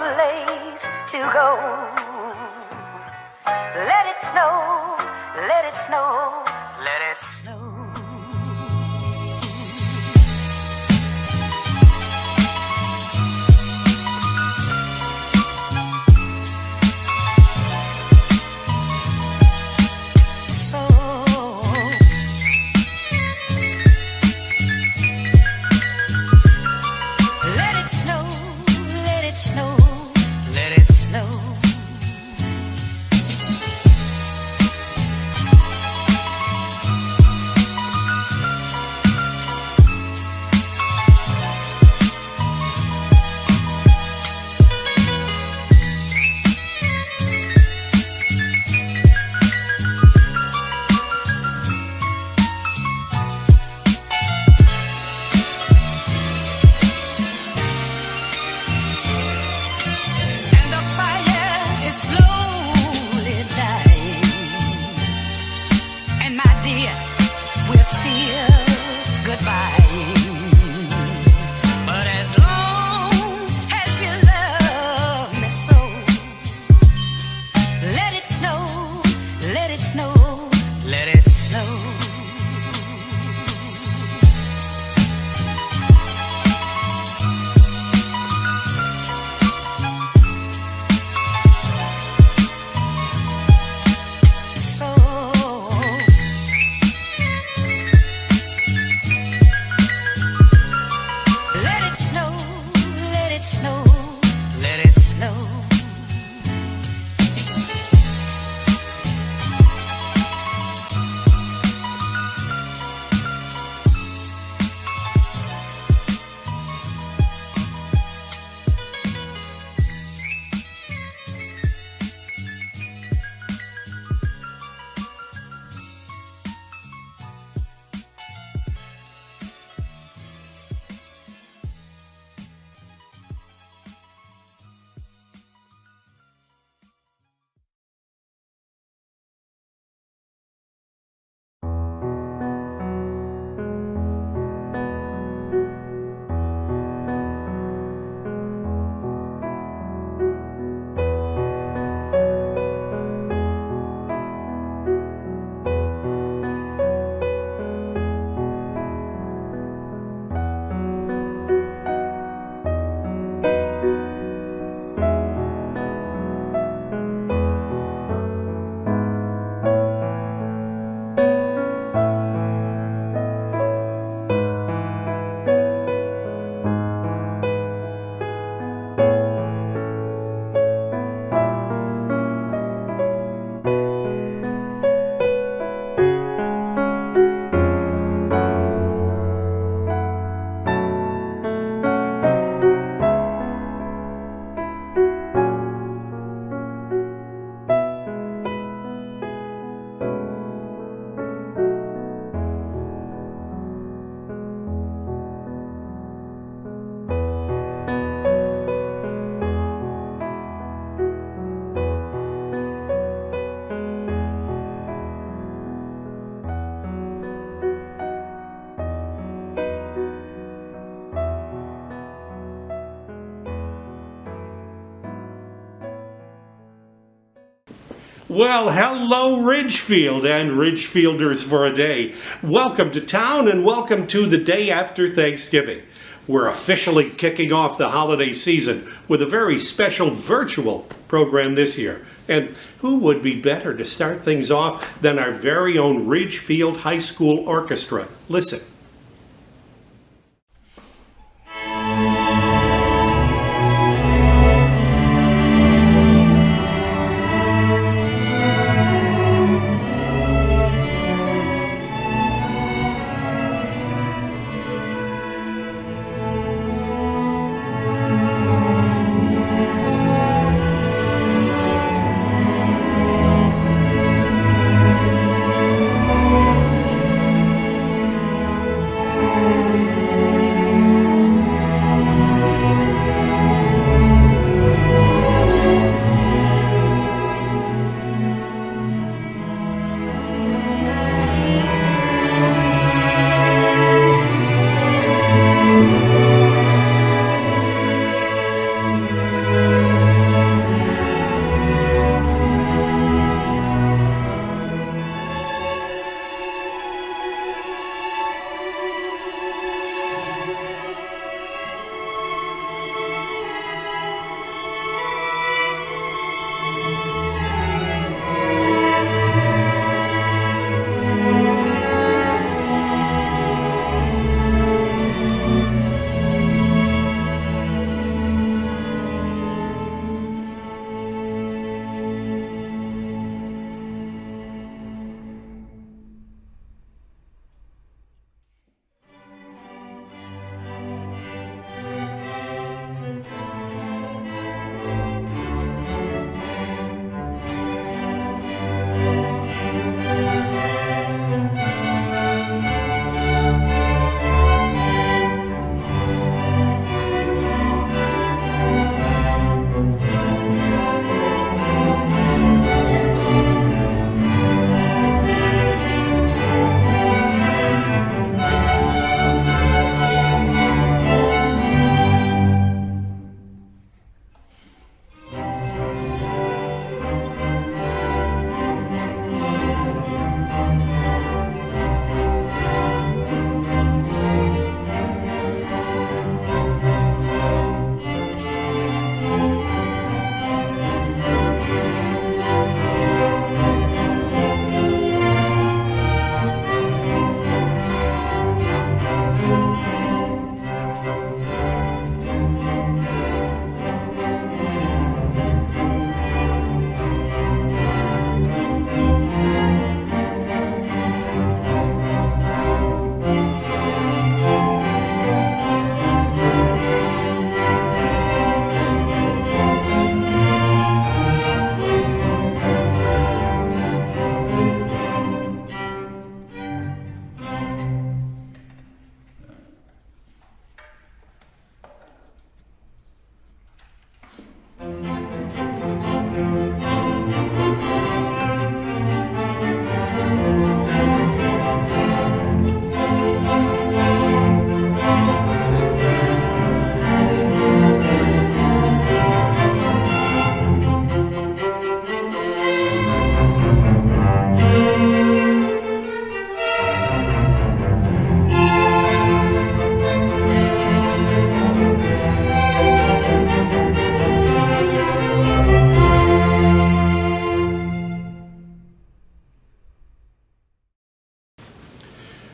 place to go. Let it snow, let it snow, let it snow. Well, hello Ridgefield and Ridgefielders for a day. Welcome to town and welcome to the day after Thanksgiving. We're officially kicking off the holiday season with a very special virtual program this year. And who would be better to start things off than our very own Ridgefield High School Orchestra? Listen.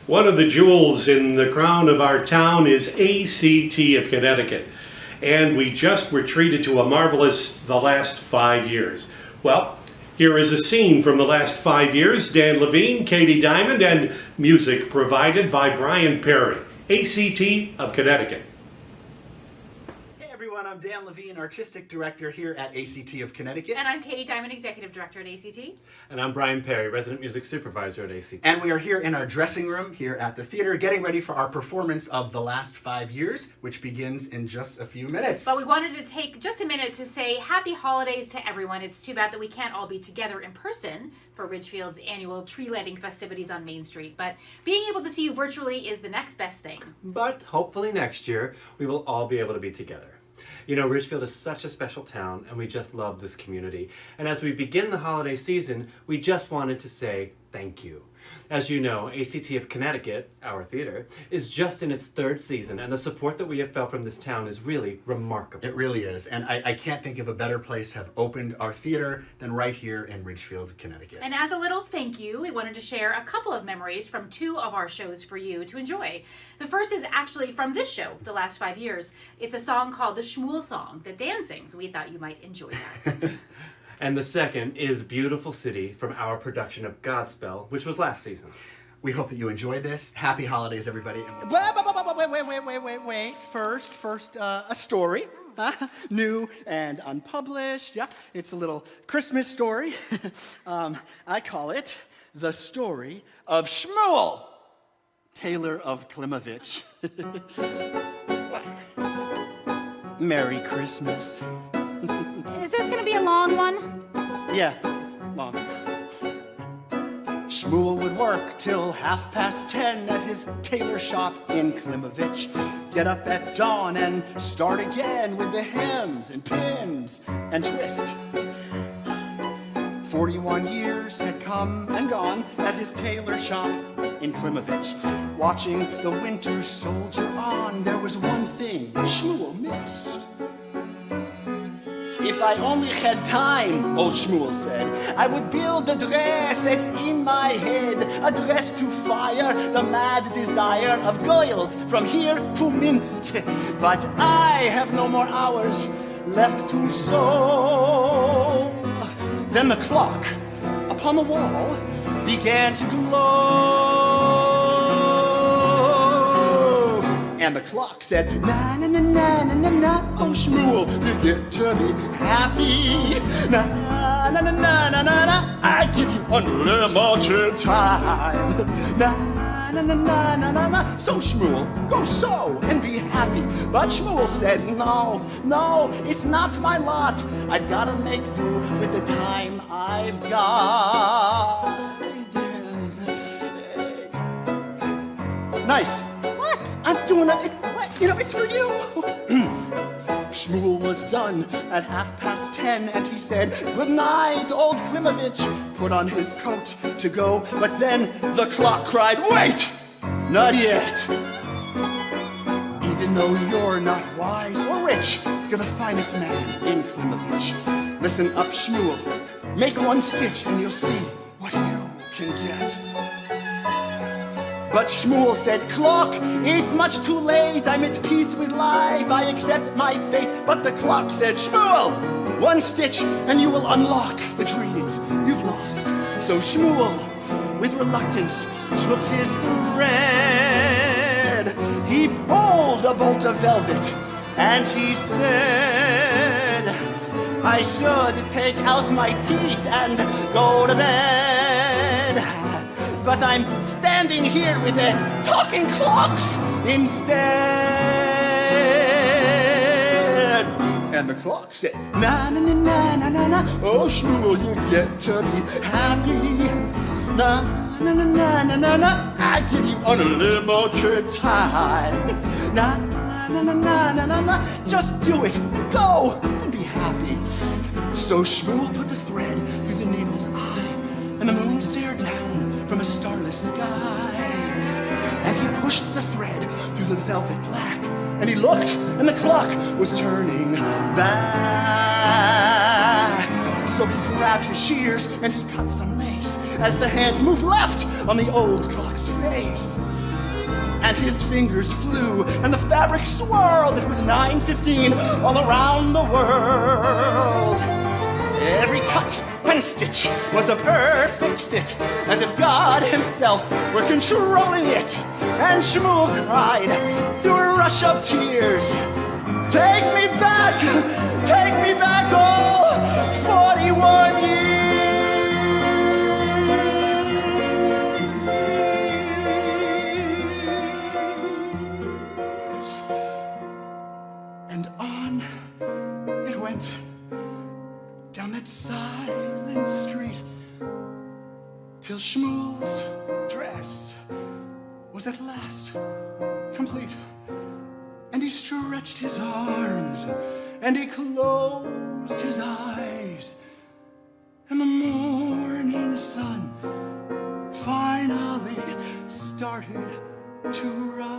One of the jewels in the crown of our town is ACT of Connecticut. And we just were treated to a marvelous the last 5 years. Well, here is a scene from the last 5 years. Dan Levine, Katie Diamond, and music provided by Brian Perry. ACT of Connecticut. Hey everyone, I'm Dan Levine, Artistic Director here at ACT of Connecticut. And I'm Katie Diamond, Executive Director at ACT. And I'm Brian Perry, Resident Music Supervisor at ACT. And we are here in our dressing room here at the theater getting ready for our performance of The Last 5 Years, which begins in just a few minutes. But we wanted to take just a minute to say happy holidays to everyone. It's too bad that we can't all be together in person for Ridgefield's annual tree lighting festivities on Main Street. But being able to see you virtually is the next best thing. But hopefully next year, we will all be able to be together. You know, Ridgefield is such a special town, and we just love this community. And as we begin the holiday season, we just wanted to say thank you. As you know, ACT of Connecticut, our theater, is just in its 3rd season, and the support that we have felt from this town is really remarkable. It really is. And I can't think of a better place to have opened our theater than right here in Ridgefield, Connecticut. And as a little thank you, we wanted to share a couple of memories from 2 of our shows for you to enjoy. The first is actually from this show, the last 5 years. It's a song called the Shmuel Song that Dan sings. We thought you might enjoy that. And the second is Beautiful City from our production of Godspell, which was last season. We hope that you enjoyed this. Happy holidays, everybody. Wait. First, a story. New and unpublished. Yeah, it's a little Christmas story. I call it The Story of Shmuel, Taylor of Klimovich. Merry Christmas. Is this going to be a long one? Yeah, long. Shmuel would work till 10:30 at his tailor shop in Klimovich. Get up at dawn and start again with the hems and pins and twist. 41 years had come and gone at his tailor shop in Klimovich. Watching the winter soldier on, there was one thing Shmuel missed. If I only had time, old Shmuel said, I would build a dress that's in my head, a dress to fire the mad desire of girls from here to Minsk. But I have no more hours left to sew. Then the clock upon the wall began to glow. And the clock said, na na na na na na na, oh Shmuel, you get to be happy. Na na na na na na na, I give you unlimited time. Na na na na na na na, so Shmuel, go sew and be happy. But Shmuel said, no, it's not my lot. I've got to make do with the time I've got. Nice. I'm doing it. It's for you. Shmuel was done at 10:30, and he said, good night, old Klimovich. Put on his coat to go, but then the clock cried, wait, not yet. Even though you're not wise or rich, you're the finest man in Klimovich. Listen up, Shmuel. Make one stitch, and you'll see what you can get. But Shmuel said, clock, it's much too late. I'm at peace with life. I accept my fate. But the clock said, Shmuel, one stitch and you will unlock the dreams you've lost. So Shmuel, with reluctance, took his thread. He pulled a bolt of velvet and he said, I should take out my teeth and go to bed. But I'm standing here with the talking clocks instead. And the clock said, na na na na na na na, oh Shmuel, you get to be happy. Na na na na na na na, I give you unlimited time. Na na na na na na na, just do it, go and be happy. So Shmuel put the thread through the needle's eye, and the moon stared down from a starless sky. And he pushed the thread through the velvet black, and he looked, and the clock was turning back. So he grabbed his shears, and he cut some lace as the hands moved left on the old clock's face. And his fingers flew, and the fabric swirled. It was 9:15 all around the world. Every cut and stitch was a perfect fit, as if God himself were controlling it. And Shmuel cried through a rush of tears, take me back, oh, 41 years. And on it went, down that silent street, till Shmuel's dress was at last complete. And he stretched his arms and he closed his eyes, and the morning sun finally started to rise.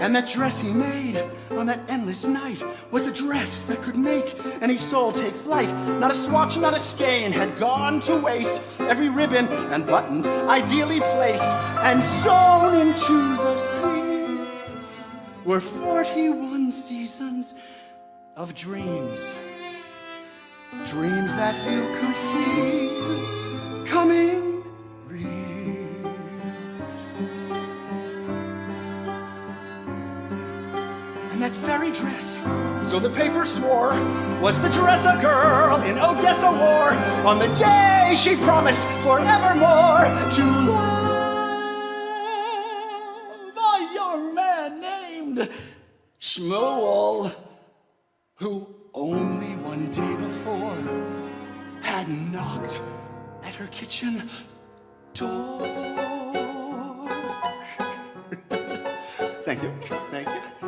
And that dress he made on that endless night was a dress that could make any soul take flight. Not a swatch, not a skein had gone to waste. Every ribbon and button ideally placed and sewn into the seams were 41 seasons of dreams. Dreams that you could feel coming real. And that very dress, so the paper swore, was the dress a girl in Odessa wore on the day she promised forevermore to love a young man named Shmuel, who only one day before had knocked at her kitchen door. Thank you.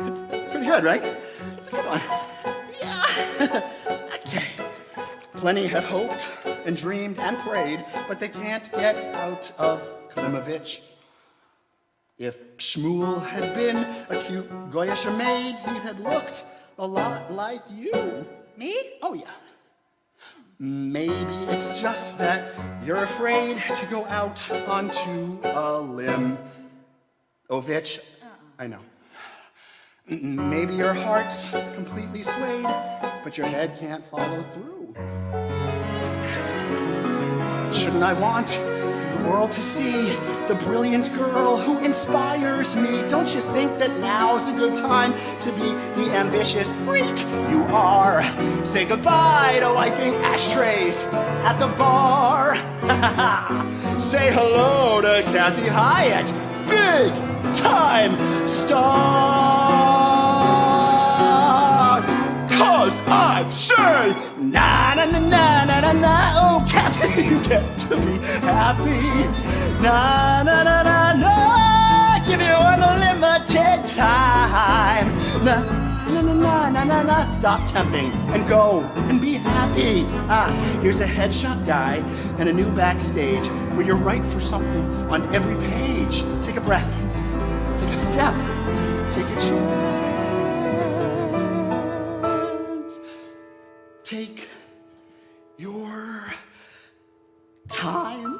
It's pretty good, right? It's a good one. Yeah. Okay. Plenty have hoped and dreamed and prayed, but they can't get out of Klimovich. If Shmuel had been a cute Goyish maid, he'd have looked a lot like you. Me? Oh, yeah. Maybe it's just that you're afraid to go out onto a limb. Ovich, I know. Maybe your heart's completely swayed, but your head can't follow through. Shouldn't I want the world to see the brilliant girl who inspires me? Don't you think that now's a good time to be the ambitious freak you are? Say goodbye to wiping ashtrays at the bar. Say hello to Kathy Hyatt, big time star. 'Cause I say na na na na na na na. Oh, Kathy, you get to be happy. Na na na na na. Give you unlimited time. Na na na na na na na. Stop tempting and go and be happy. Here's a headshot guy and a new backstage where you're right for something on every page. Take a breath. Take a step. Take a chance. Take your time.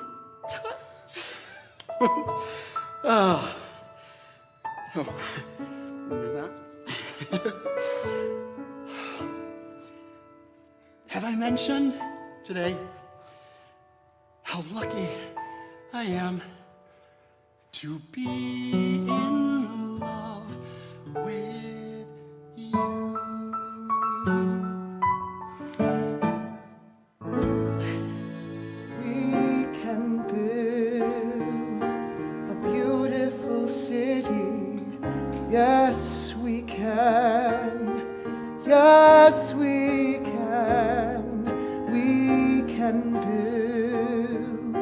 Oh. Remember that? Have I mentioned today how lucky I am to be in love with you? We can build a beautiful city. Yes, we can. Yes, we can. We can build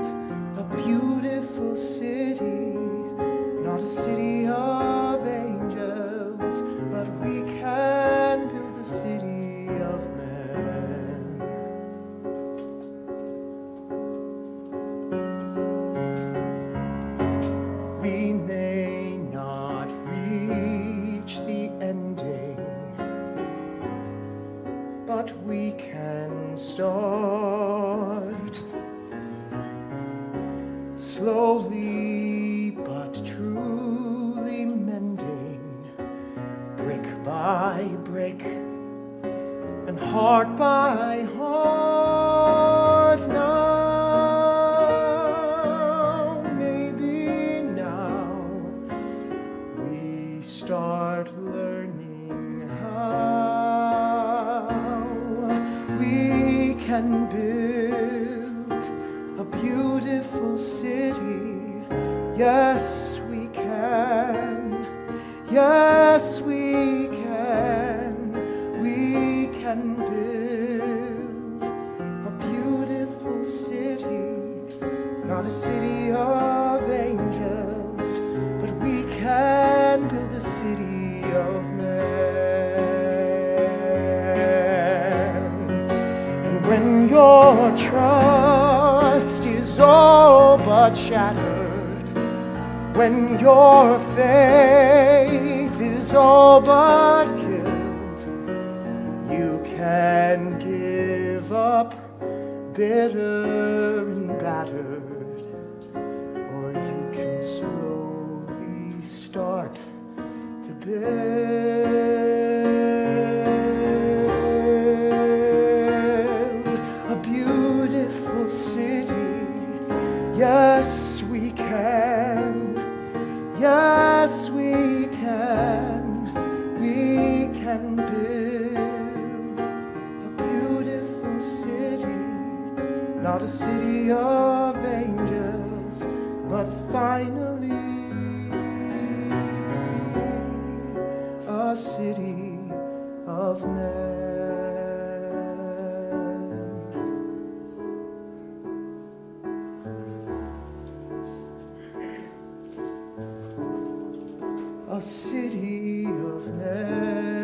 a beautiful city. Not a city of angels, but we can build a city of men. We may not reach the ending, but we can start slowly but truly mending, brick by brick and heart by heart. Now, maybe now we start learning how we can build a beautiful city. Yes, we can. Yes, we can. We can build a beautiful city. Not a city of angels, but we can your trust is all but shattered, when your faith is all but killed, you can give up bitter and battered, or you can slowly start to build a beautiful city. Yes, we can. Yes, we can. We can build a beautiful city, not a city of angels, but finally a city of men. A city of men.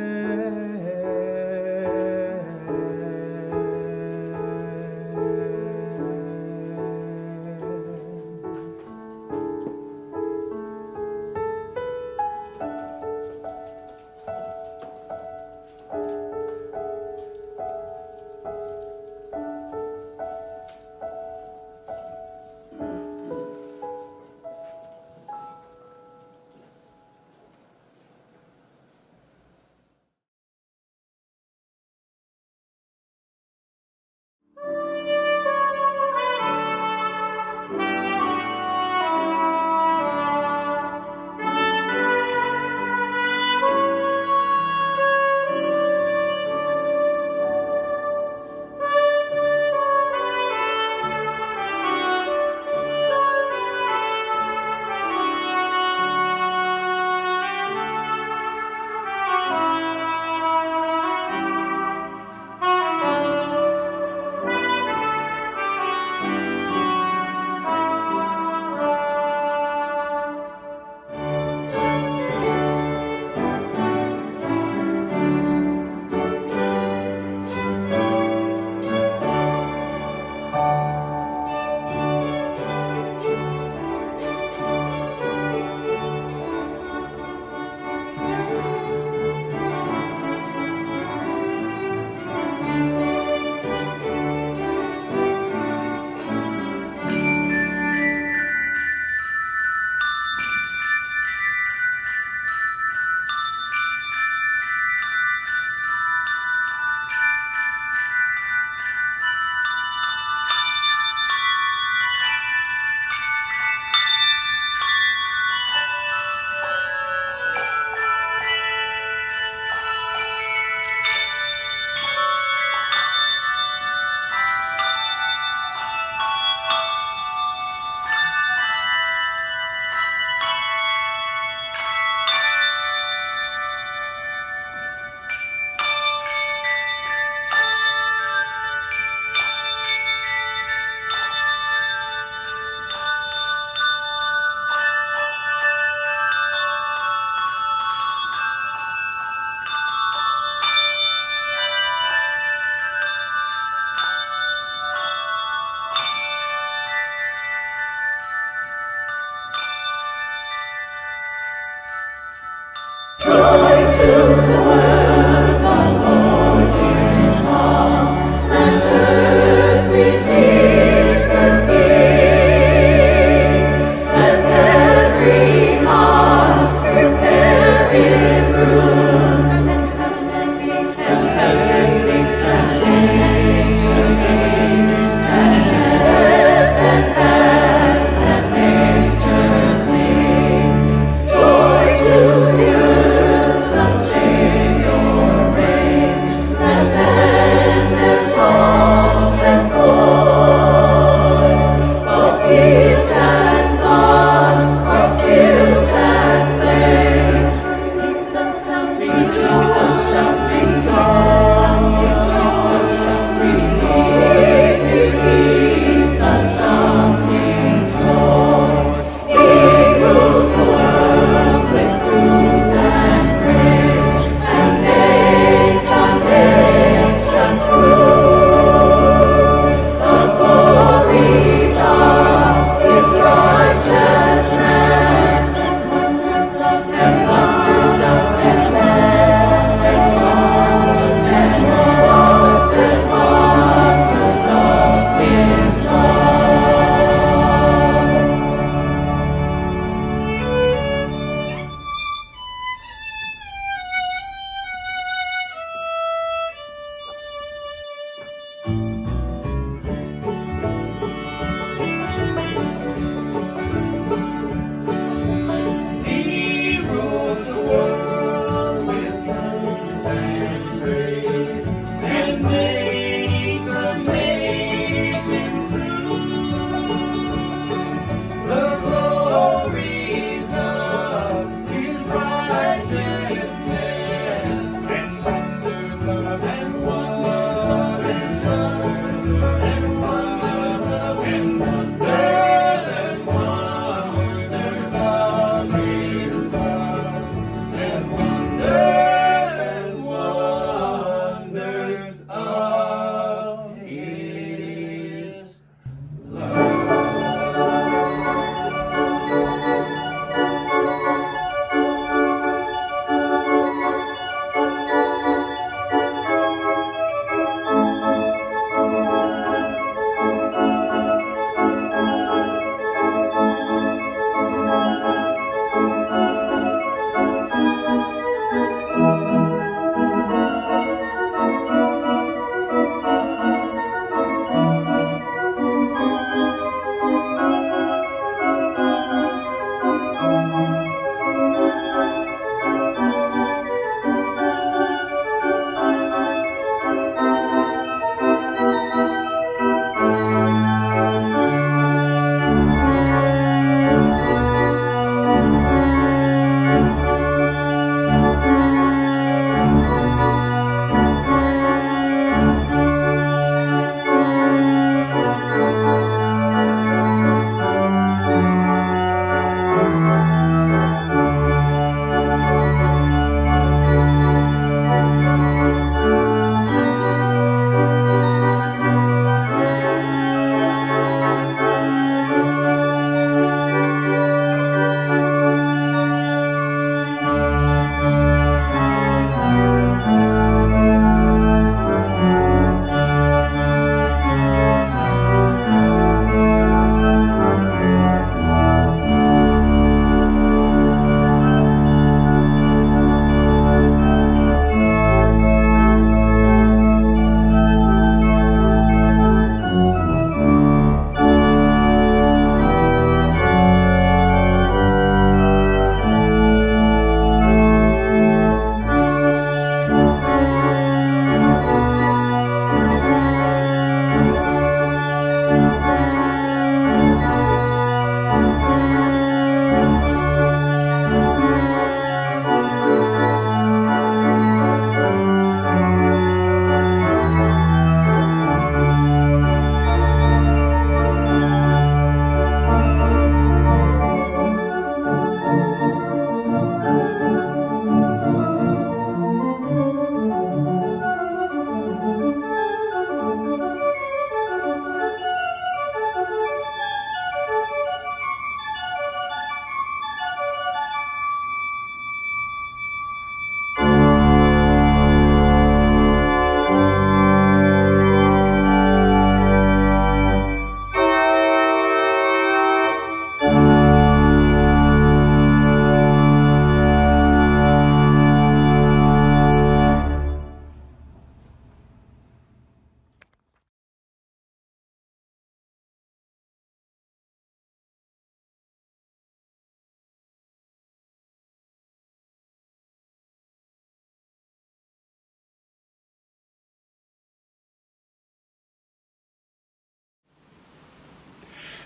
Thank you.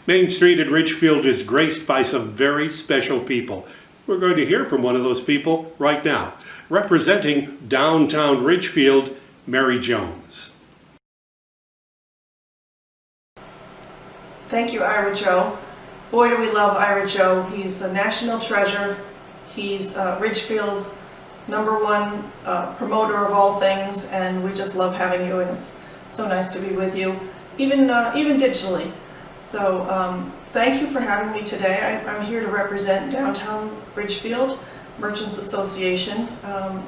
Main Street at Ridgefield is graced by some very special people. We're going to hear from one of those people right now. Representing downtown Ridgefield, Mary Jones. Thank you, Ira Joe. Boy, do we love Ira Joe. He's a national treasure. He's Ridgefield's #1 promoter of all things, and we just love having you, and it's so nice to be with you, even digitally. So thank you for having me today. I'm here to represent Downtown Ridgefield Merchants Association.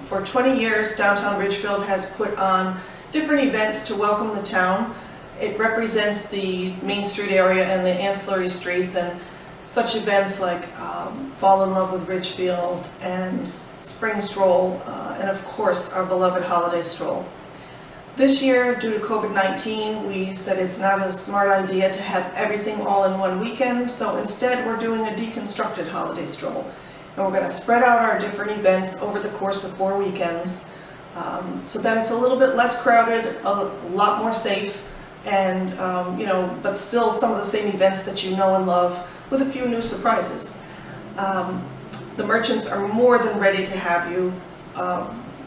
For 20 years, Downtown Ridgefield has put on different events to welcome the town. It represents the Main Street area and the ancillary streets, and such events like Fall in Love with Ridgefield and Spring Stroll, and of course our beloved Holiday Stroll. This year, due to COVID-19, we said it's not a smart idea to have everything all in one weekend, so instead we're doing a deconstructed Holiday Stroll. And we're going to spread out our different events over the course of 4 weekends so that it's a little bit less crowded, a lot more safe, and but still some of the same events that you know and love, with a few new surprises. The merchants are more than ready to have you.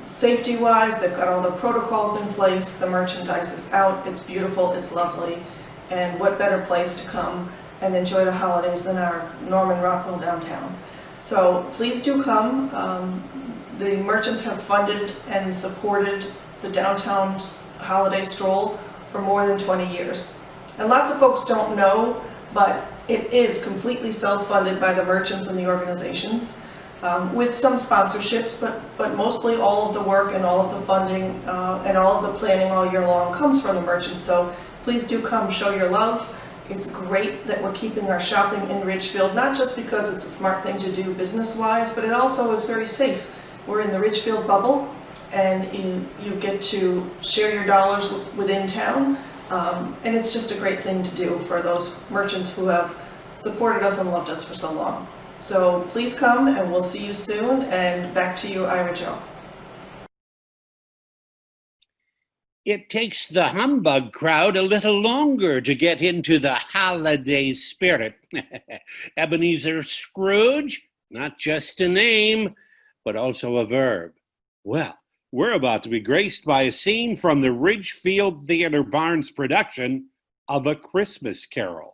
Safety-wise, they've got all the protocols in place. The merchandise is out. It's beautiful. It's lovely. And what better place to come and enjoy the holidays than our Norman Rockwell downtown. So please do come. The merchants have funded and supported the downtown's holiday stroll for more than 20 years. And lots of folks don't know, but it is completely self-funded by the merchants and the organizations, with some sponsorships, but mostly all of the work and all of the funding and all of the planning all year long comes from the merchants. So please do come, show your love. It's great that we're keeping our shopping in Ridgefield, not just because it's a smart thing to do business-wise, but it also is very safe. We're in the Ridgefield bubble, and you get to share your dollars within town, and it's just a great thing to do for those merchants who have supported us and loved us for so long. So please come, and we'll see you soon, and back to you, Ira Joe. It takes the humbug crowd a little longer to get into the holiday spirit. Ebenezer Scrooge, not just a name, but also a verb. Well, we're about to be graced by a scene from the Ridgefield Theater Barn's production of A Christmas Carol.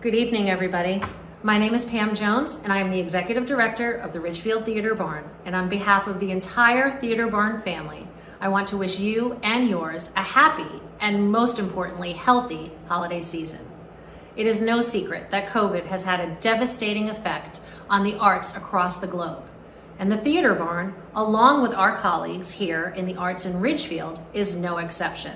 Good evening, everybody. My name is Pam Jones, and I am the Executive Director of the Ridgefield Theater Barn. And on behalf of the entire Theater Barn family, I want to wish you and yours a happy and, most importantly, healthy holiday season. It is no secret that COVID has had a devastating effect on the arts across the globe. And the Theater Barn, along with our colleagues here in the arts in Ridgefield, is no exception.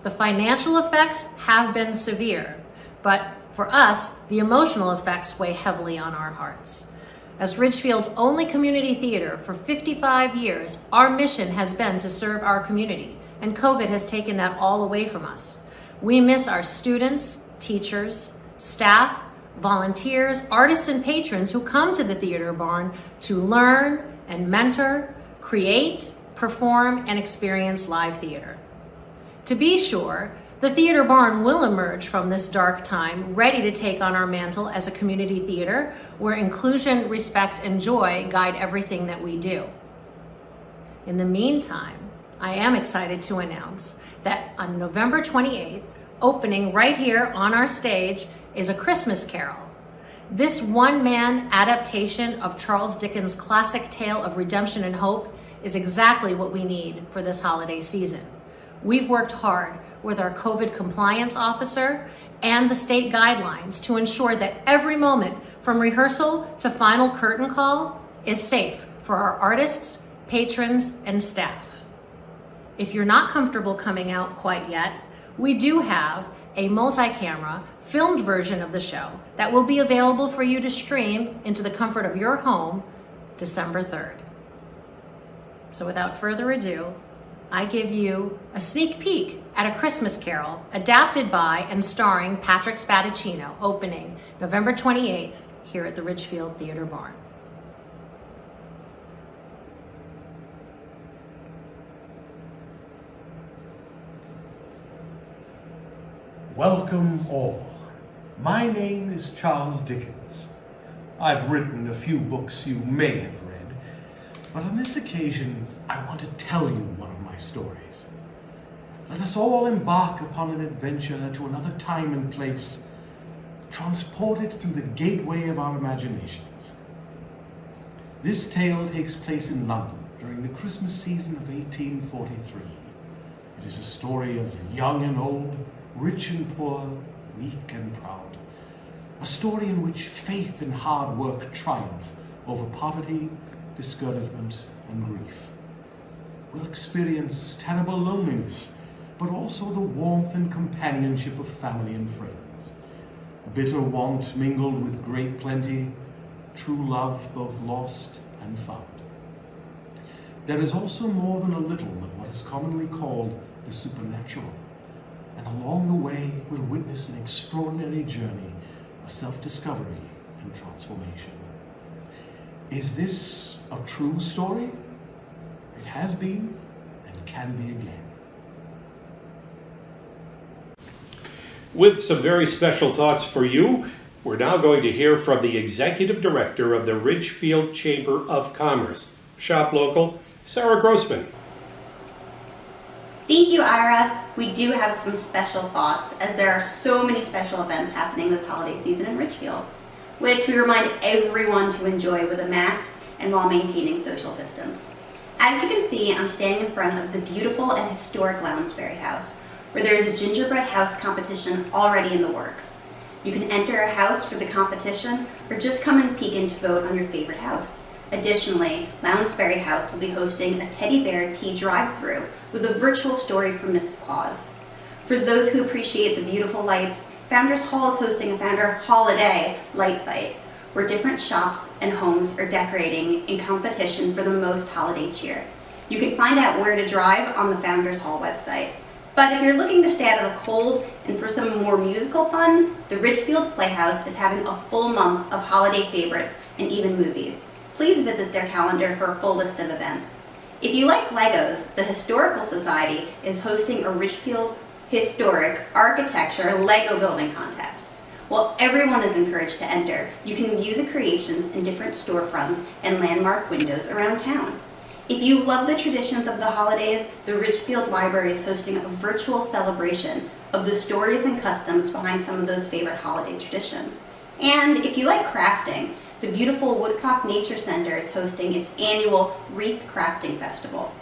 The financial effects have been severe, but for us, the emotional effects weigh heavily on our hearts. As Ridgefield's only community theater for 55 years, our mission has been to serve our community, and COVID has taken that all away from us. We miss our students, teachers, staff, volunteers, artists, and patrons who come to the Theater Barn to learn and mentor, create, perform, and experience live theater. To be sure, the Theater Barn will emerge from this dark time ready to take on our mantle as a community theater where inclusion, respect, and joy guide everything that we do. In the meantime, I am excited to announce that on November 28th, opening right here on our stage, is A Christmas Carol. This one-man adaptation of Charles Dickens' classic tale of redemption and hope is exactly what we need for this holiday season. We've worked hard with our COVID compliance officer and the state guidelines to ensure that every moment from rehearsal to final curtain call is safe for our artists, patrons, and staff. If you're not comfortable coming out quite yet, we do have a multi-camera filmed version of the show that will be available for you to stream into the comfort of your home December 3rd. So without further ado, I give you a sneak peek at A Christmas Carol, adapted by and starring Patrick Spadaccino, opening November 28th here at the Ridgefield Theater Barn. Welcome all. My name is Charles Dickens. I've written a few books you may have read, but on this occasion I want to tell you one of my stories. Let us all embark upon an adventure to another time and place, transported through the gateway of our imaginations. This tale takes place in London during the Christmas season of 1843. It is a story of young and old, rich and poor, meek and proud. A story in which faith and hard work triumph over poverty, discouragement, and grief. We'll experience terrible loneliness, but also the warmth and companionship of family and friends. Bitter want mingled with great plenty, true love both lost and found. There is also more than a little of what is commonly called the supernatural, and along the way we'll witness an extraordinary journey of self-discovery and transformation. Is this a true story? It has been and can be again. With some very special thoughts for you, we're now going to hear from the Executive Director of the Ridgefield Chamber of Commerce. Shop local, Sarah Grossman. Thank you, Ira. We do have some special thoughts, as there are so many special events happening this holiday season in Ridgefield, which we remind everyone to enjoy with a mask and while maintaining social distance. As you can see, I'm standing in front of the beautiful and historic Lounsbury House, where there is a gingerbread house competition already in the works. You can enter a house for the competition or just come and peek in to vote on your favorite house. Additionally, Lounsbury House will be hosting a teddy bear tea drive-thru with a virtual story from Mrs. Claus. For those who appreciate the beautiful lights, Founders Hall is hosting a Founder Holiday Light Fight, where different shops and homes are decorating in competition for the most holiday cheer. You can find out where to drive on the Founders Hall website. But if you're looking to stay out of the cold and for some more musical fun, the Ridgefield Playhouse is having a full month of holiday favorites and even movies. Please visit their calendar for a full list of events. If you like Legos, the Historical Society is hosting a Ridgefield Historic Architecture Lego Building Contest. While everyone is encouraged to enter, you can view the creations in different storefronts and landmark windows around town. If you love the traditions of the holidays, the Ridgefield Library is hosting a virtual celebration of the stories and customs behind some of those favorite holiday traditions. And if you like crafting, the beautiful Woodcock Nature Center is hosting its annual Wreath Crafting Festival.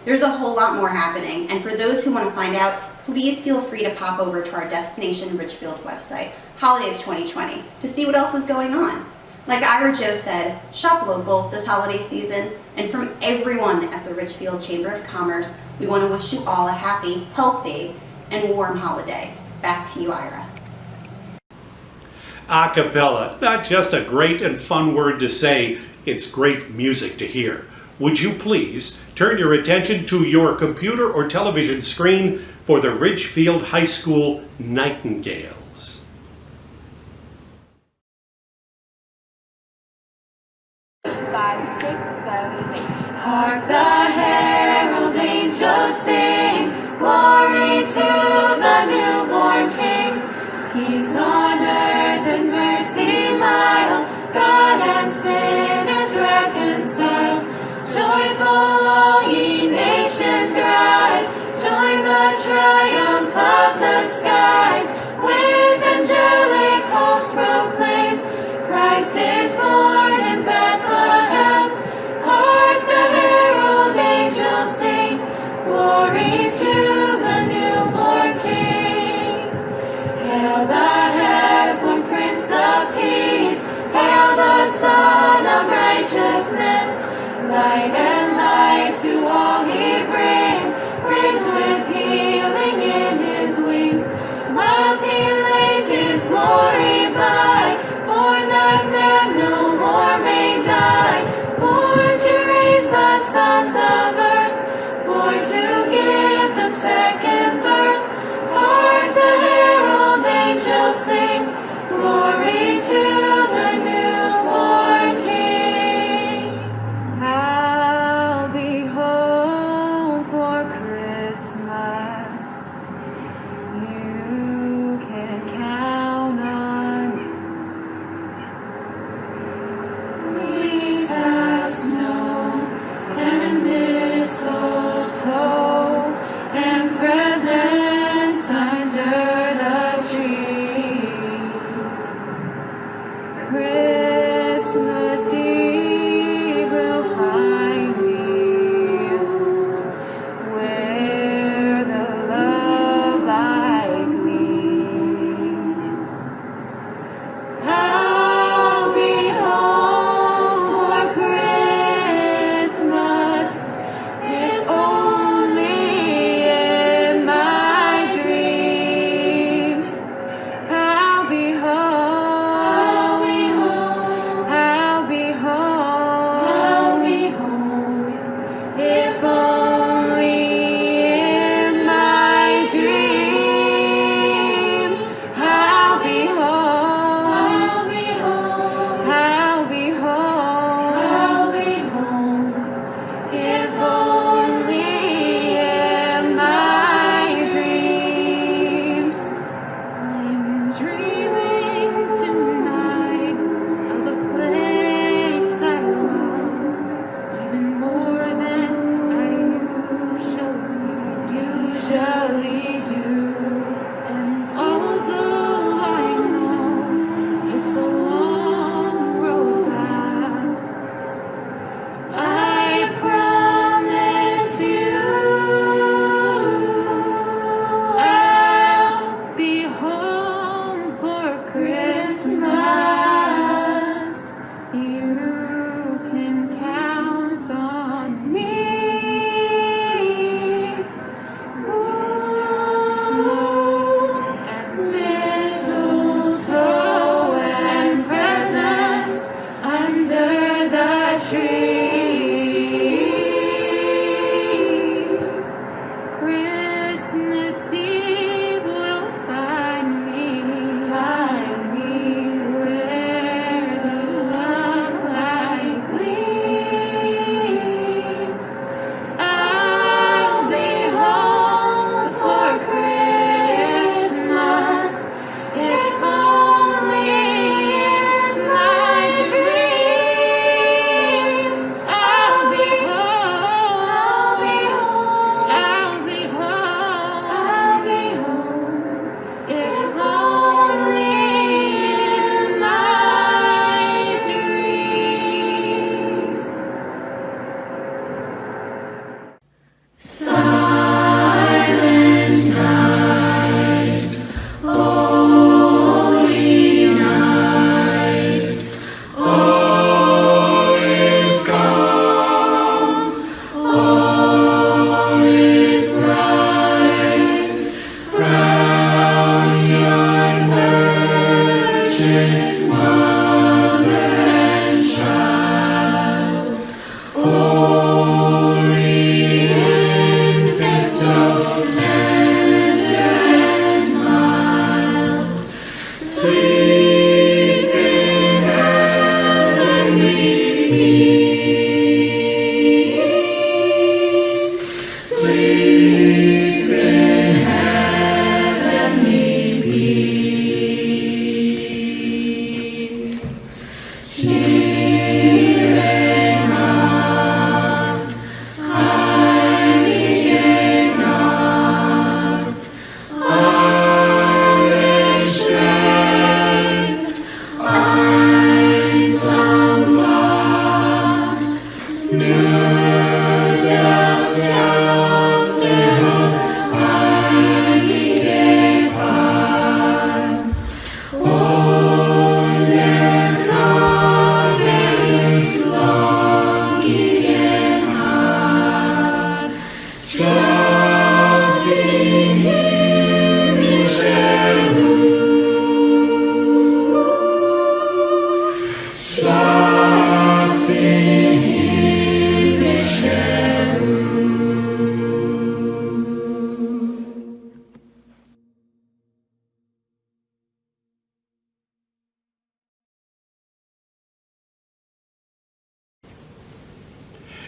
There's a whole lot more happening, and for those who want to find out, please feel free to pop over to our Destination Ridgefield website, Holidays 2020, to see what else is going on. Like Ira Joe said, shop local this holiday season, and from everyone at the Ridgefield Chamber of Commerce, we want to wish you all a happy, healthy, and warm holiday. Back to you, Ira. A cappella, not just a great and fun word to say, it's great music to hear. Would you please turn your attention to your computer or television screen for the Ridgefield High School Nightingales. 5, 6, 7, 8. Hark the herald angels sing, glory to the newborn King. Peace on earth and mercy mild, God and sinners reconciled. Joyful all ye nations rise, join the triumph of the skies. With angelic hosts proclaim, Christ is born in Bethlehem. Hark the herald angels sing, glory to the newborn King. Hail the heaven Prince of Peace, hail the Son of Righteousness. Light and life to all he brings, raised with healing in his wings. Mild he lays his glory by, born that man no more may die. Born to raise the sons of earth, born to give them second birth. Hark the herald angels sing, glory to the newborn King. I'll be home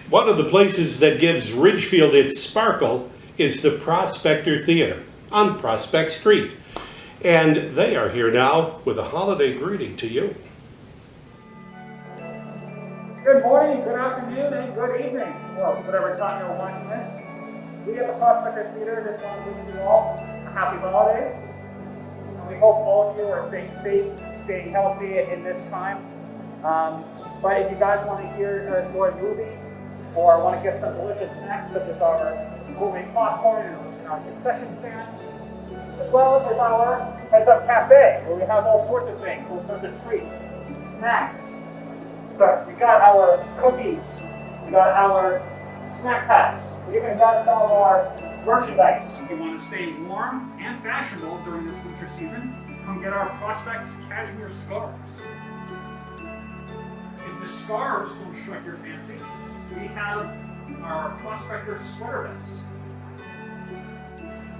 One of the places that gives Ridgefield its sparkle is the Prospector Theater on Prospect Street. And they are here now with a holiday greeting to you. Good morning, good afternoon, and good evening. Well, whatever time you're watching this. We at the Prospector Theater just want to wish you all a happy holidays. And we hope all of you are staying safe, staying healthy in this time. But if you guys want to hear or enjoy a movie, or want to get some delicious snacks such as our homemade popcorn and our concession stand, as well as our Heads Up Cafe, where we have all sorts of things, all sorts of treats, snacks. But we got our cookies, we got our snack packs, we even got some of our merchandise. If you want to stay warm and fashionable during this winter season, come get our Prospects cashmere scarves. If the scarves will strike your fancy, we have our Prospector sweater vests.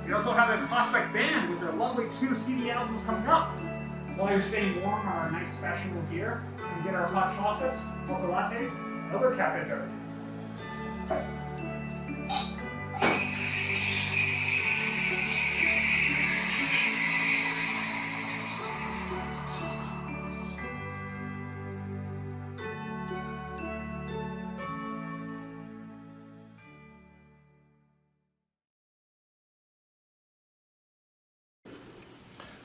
We also have a Prospect band with their lovely 2 CD albums coming up. While you're staying warm on our nice fashionable gear, you can get our hot chocolates, mocha lattes, and other cafe beverages.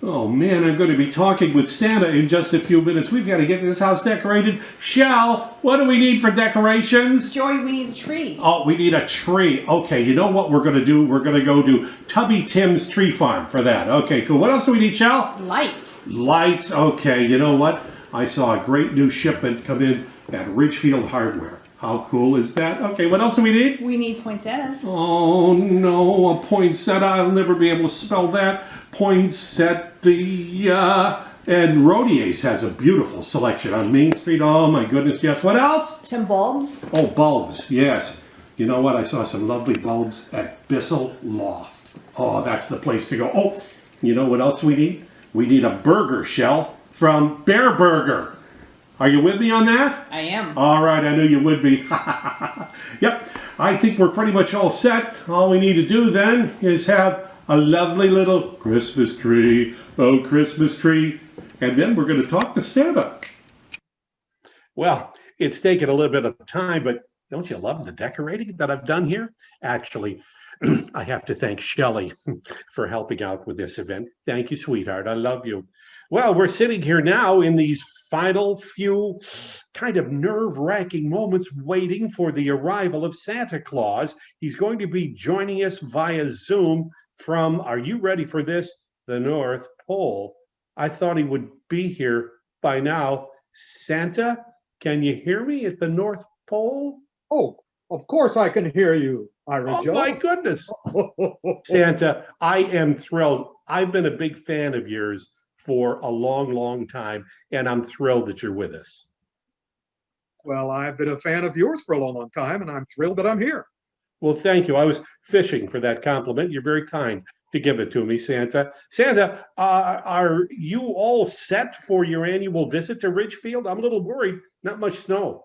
Oh man, I'm going to be talking with Santa in just a few minutes. We've got to get this house decorated. Shell, what do we need for decorations? Joy, we need a tree. Oh, we need a tree. Okay, you know what we're going to do? We're going to go to Tubby Tim's Tree Farm for that. Okay, cool. What else do we need, Shell? Lights. Lights. Okay, you know what? I saw a great new shipment come in at Ridgefield Hardware. How cool is that? Okay, what else do we need? We need poinsettias. Oh no, a poinsettia. I'll never be able to spell that. Poinsettia. And Rodier's has a beautiful selection on Main Street. Oh my goodness, yes. What else? Some bulbs. Oh, bulbs, yes. You know what? I saw some lovely bulbs at Bissell Loft. Oh, that's the place to go. Oh, you know what else we need? We need a burger shell from Bear Burger. Are you with me on that? I am. All right, I knew you would be. Yep, I think we're pretty much all set. All we need to do then is have a lovely little Christmas tree. Oh, Christmas tree. And then we're going to talk to Santa. Well, it's taken a little bit of time, but don't you love the decorating that I've done here? Actually, I have to thank Shelley for helping out with this event. Thank you, sweetheart. I love you. Well, we're sitting here now in these final few kind of nerve-wracking moments waiting for the arrival of Santa Claus. He's going to be joining us via Zoom from, are you ready for this? The North Pole. I thought he would be here by now. Santa, can you hear me at the North Pole? Oh, of course I can hear you, Ira Oh Joe. my goodness. Santa, I am thrilled. I've been a big fan of yours for a long, long time, and I'm thrilled that you're with us. Well, I've been a fan of yours for a long, long time, and I'm thrilled that I'm here. Well, thank you. I was fishing for that compliment. You're very kind to give it to me, Santa. Santa, are you all set for your annual visit to Ridgefield? I'm a little worried. Not much snow.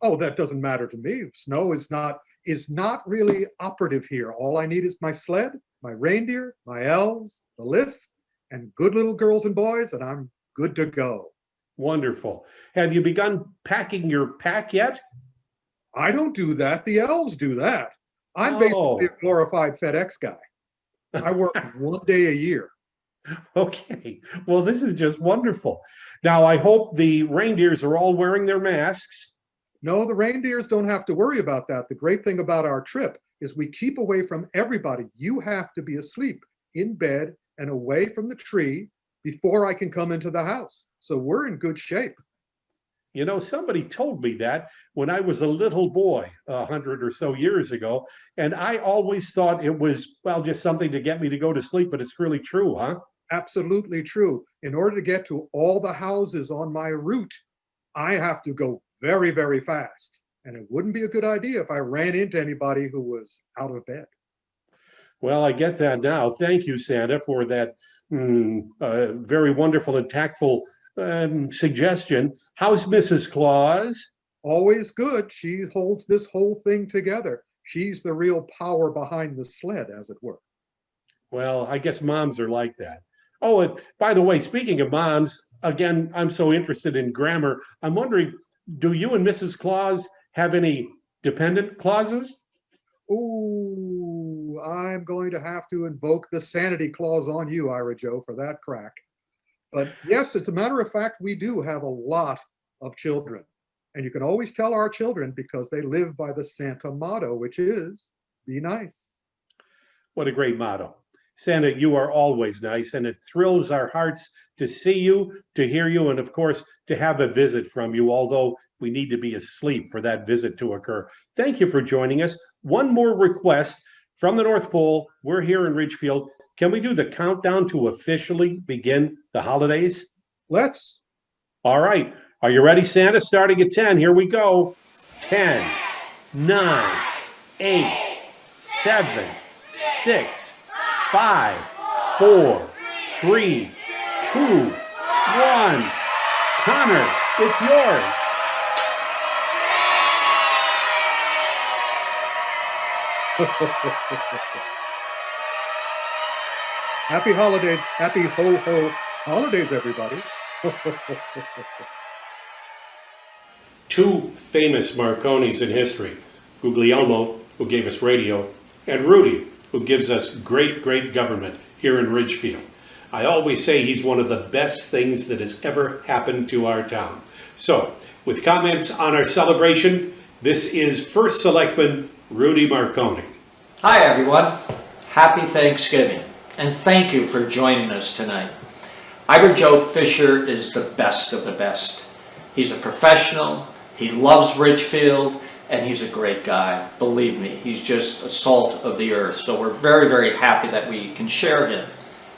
Oh, that doesn't matter to me. Snow is not really operative here. All I need is my sled, my reindeer, my elves, the list, and good little girls and boys, and I'm good to go. Wonderful. Have you begun packing your pack yet? I don't do that. The elves do that. I'm basically a glorified FedEx guy. I work one day a year. Okay. Well, this is just wonderful. Now, I hope the reindeers are all wearing their masks. No, the reindeers don't have to worry about that. The great thing about our trip is we keep away from everybody. You have to be asleep in bed and away from the tree before I can come into the house. So we're in good shape. You know, somebody told me that when I was a little boy, 100 or so years ago, and I always thought it was, well, just something to get me to go to sleep, but it's really true, huh? Absolutely true. In order to get to all the houses on my route, I have to go very, very fast. And it wouldn't be a good idea if I ran into anybody who was out of bed. Well, I get that now. Thank you, Santa, for that very wonderful and tactful suggestion. How's Mrs. Claus? Always good. She holds this whole thing together. She's the real power behind the sled, as it were. Well, I guess moms are like that. Oh, and by the way, speaking of moms, again, I'm so interested in grammar. I'm wondering, do you and Mrs. Claus have any dependent clauses? Ooh, I'm going to have to invoke the sanity clause on you, Ira Joe, for that crack. But yes, as a matter of fact, we do have a lot of children. And you can always tell our children because they live by the Santa motto, which is, be nice. What a great motto. Santa, you are always nice, and it thrills our hearts to see you, to hear you, and of course, to have a visit from you, although we need to be asleep for that visit to occur. Thank you for joining us. One more request from the North Pole. We're here in Ridgefield. Can we do the countdown to officially begin the holidays? Let's. All right. Are you ready, Santa? Starting at 10. Here we go. 10, 9, 8, 7, 6, 5, 4, 3, 2, 1. Connor, it's yours. Happy holidays. Happy ho ho holidays, everybody. Two famous Marconis in history, Guglielmo, who gave us radio, and Rudy, who gives us great, great government here in Ridgefield. I always say he's one of the best things that has ever happened to our town. So, with comments on our celebration, this is First Selectman Rudy Marconi. Hi everyone, happy Thanksgiving, and thank you for joining us tonight. Ira Joe Fisher is the best of the best. He's a professional, he loves Ridgefield, and he's a great guy. Believe me, he's just a salt of the earth. So we're very, very happy that we can share him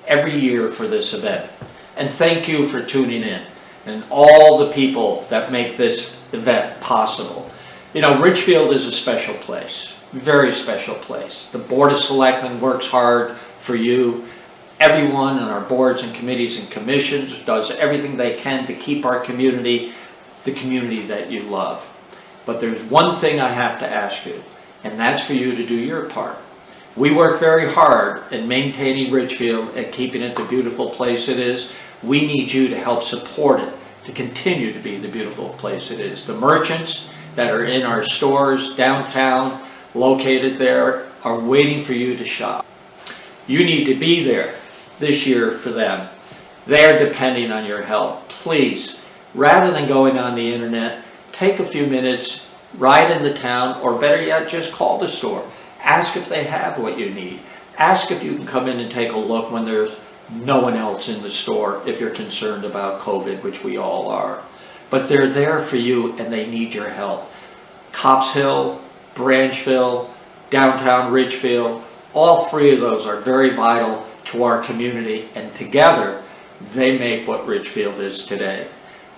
every year for this event. And thank you for tuning in and all the people that make this event possible. You know, Ridgefield is a special place, very special place. The Board of Selectmen works hard for you. Everyone on our boards and committees and commissions does everything they can to keep our community the community that you love. But there's one thing I have to ask you, and that's for you to do your part. We work very hard in maintaining Ridgefield and keeping it the beautiful place it is. We need you to help support it to continue to be the beautiful place it is. The merchants that are in our stores downtown, located there, are waiting for you to shop. You need to be there this year for them. They're depending on your help. Please, rather than going on the internet, take a few minutes, ride into town, or better yet, just call the store. Ask if they have what you need. Ask if you can come in and take a look when there's no one else in the store if you're concerned about COVID, which we all are. But they're there for you and they need your help. Cops Hill, Branchville, downtown Ridgefield, all three of those are very vital to our community, and together they make what Ridgefield is today.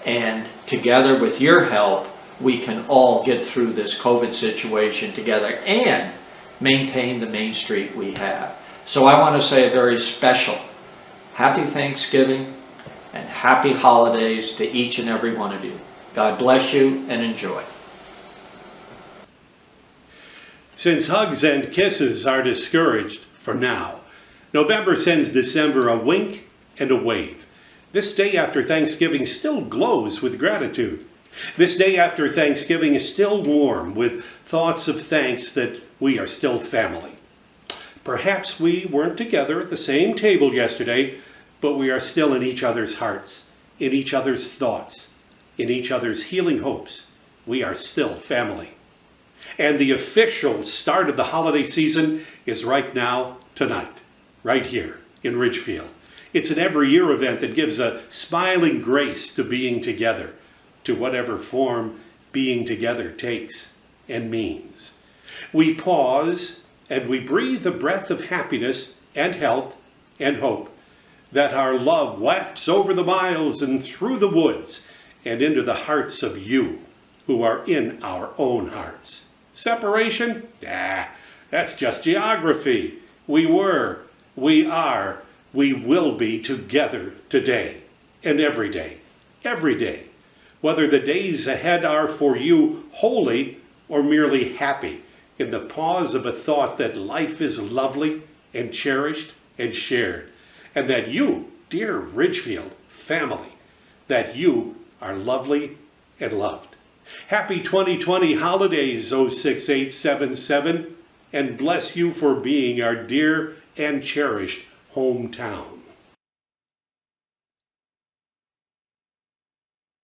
And together with your help, we can all get through this COVID situation together and maintain the main street we have. So I want to say a very special happy Thanksgiving and happy holidays to each and every one of you. God bless you and enjoy. Since hugs and kisses are discouraged for now, November sends December a wink and a wave. This day after Thanksgiving still glows with gratitude. This day after Thanksgiving is still warm with thoughts of thanks that we are still family. Perhaps we weren't together at the same table yesterday, but we are still in each other's hearts, in each other's thoughts, in each other's healing hopes, we are still family. And the official start of the holiday season is right now, tonight, right here in Ridgefield. It's an every year event that gives a smiling grace to being together, to whatever form being together takes and means. We pause and we breathe a breath of happiness and health and hope, that our love wafts over the miles and through the woods and into the hearts of you who are in our own hearts. Separation? That's just geography. We were, we are, we will be together today and every day, whether the days ahead are for you holy or merely happy in the pause of a thought that life is lovely and cherished and shared, and that you, dear Ridgefield family, that you are lovely and loved. Happy 2020 holidays, 06877, and bless you for being our dear and cherished hometown.